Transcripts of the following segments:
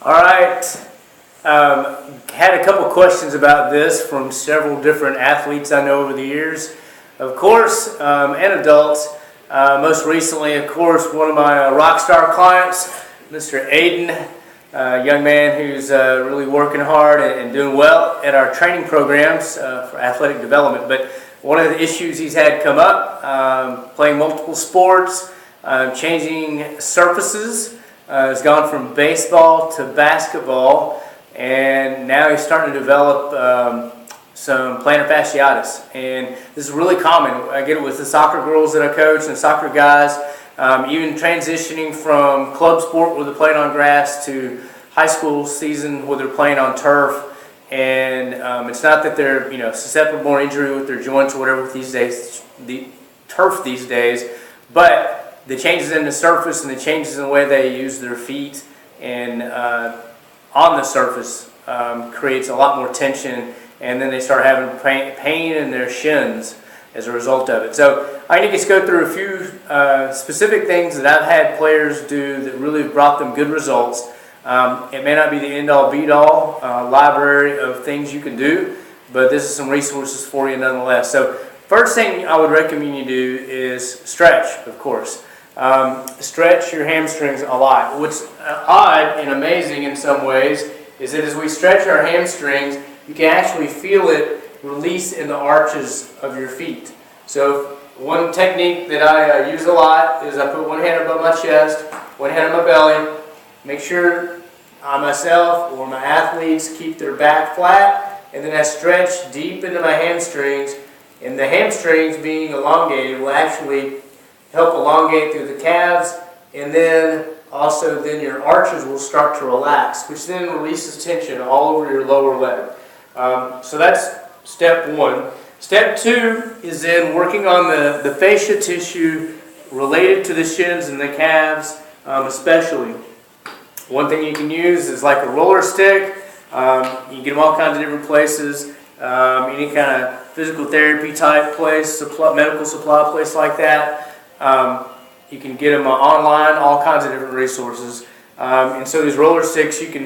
All right. Had a couple questions about this from several different athletes I know over the years, of course, and adults. Most recently, of course, one of my rock star clients, Mr. Aiden, a young man who's really working hard and doing well at our training programs for athletic development. But one of the issues he's had come up, playing multiple sports, changing surfaces, has gone from baseball to basketball, and now he's starting to develop some plantar fasciitis. And this is really common. I get it with the soccer girls that I coach and the soccer guys, even transitioning from club sport where they're playing on grass to high school season where they're playing on turf. And it's not that they're susceptible to injury with their joints or whatever these days, the turf these days, but the changes in the surface and the changes in the way they use their feet and on the surface creates a lot more tension, and then they start having pain in their shins as a result of it. So I need to just go through a few specific things that I've had players do that really brought them good results. It may not be the end-all, be-all library of things you can do, but this is some resources for you nonetheless. So first thing I would recommend you do is stretch, of course. Stretch your hamstrings a lot. What's odd and amazing in some ways is that as we stretch our hamstrings, you can actually feel it release in the arches of your feet. So one technique that I use a lot is I put one hand above my chest, one hand on my belly. Make sure I myself or my athletes keep their back flat, and then I stretch deep into my hamstrings, and the hamstrings being elongated will actually help elongate through the calves, and then also your arches will start to relax, which then releases tension all over your lower leg. So that's step one. Step two is then working on the fascia tissue related to the shins and the calves, especially. One thing you can use is like a roller stick. You can get them all kinds of different places. Any kind of physical therapy type place, medical supply place like that. You can get them online, all kinds of different resources. And so these roller sticks, you can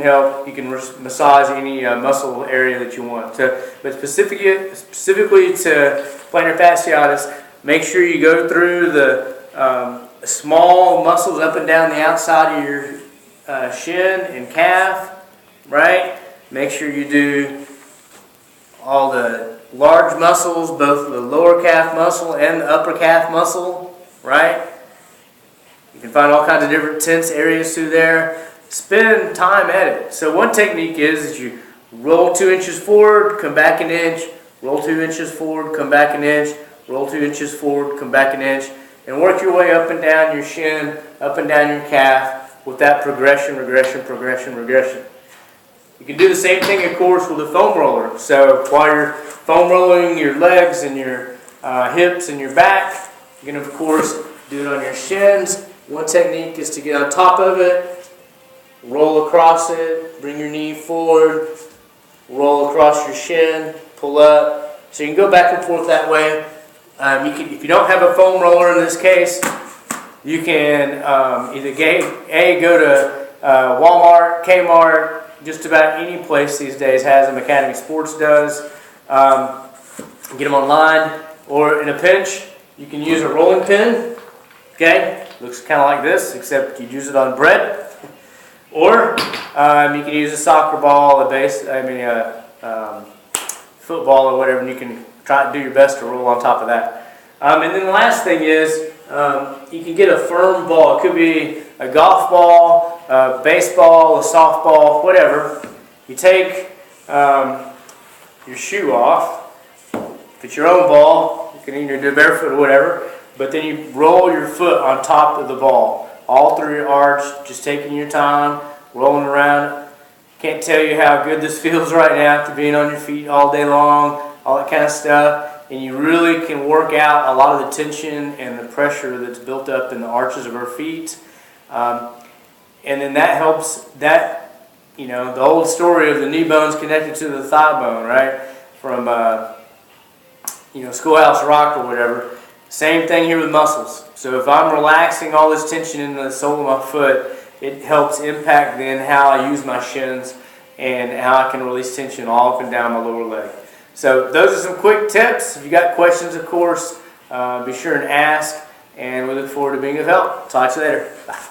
massage any muscle area that you want. But specifically to plantar fasciitis, make sure you go through the small muscles up and down the outside of your shin and calf, right? Make sure you do all the large muscles, both the lower calf muscle and the upper calf muscle, right? You can find all kinds of different tense areas through there. Spend time at it. So one technique is that you roll 2 inches forward, come back an inch, roll 2 inches forward, come back an inch, roll 2 inches forward, come back an inch, and work your way up and down your shin, up and down your calf with that progression, regression, progression, regression. You can do the same thing, of course, with a foam roller. So while you're foam rolling your legs and your hips and your back, you can, of course, do it on your shins. One technique is to get on top of it, roll across it, bring your knee forward, roll across your shin, pull up. So you can go back and forth that way. If you don't have a foam roller in this case, you can either go to Walmart, Kmart, just about any place these days has them. Academy Sports does. Get them online, or in a pinch, you can use a rolling pin. Okay, looks kind of like this, except you use it on bread. Or you can use a soccer ball, football or whatever, and you can try to do your best to roll on top of that. And then the last thing is you can get a firm ball. It could be a golf ball, a baseball, a softball, whatever. You take your shoe off. If it's your own ball, you can either do barefoot or whatever. But then you roll your foot on top of the ball, all through your arch, just taking your time, rolling around. Can't tell you how good this feels right now after being on your feet all day long, all that kind of stuff. And you really can work out a lot of the tension and the pressure that's built up in the arches of our feet. And then that helps, the old story of the knee bone's connected to the thigh bone, right? From, Schoolhouse Rock or whatever. Same thing here with muscles. So if I'm relaxing all this tension in the sole of my foot, it helps impact then how I use my shins and how I can release tension all up and down my lower leg. So those are some quick tips. If you got questions, of course, be sure and ask, and we look forward to being of help. Talk to you later. Bye.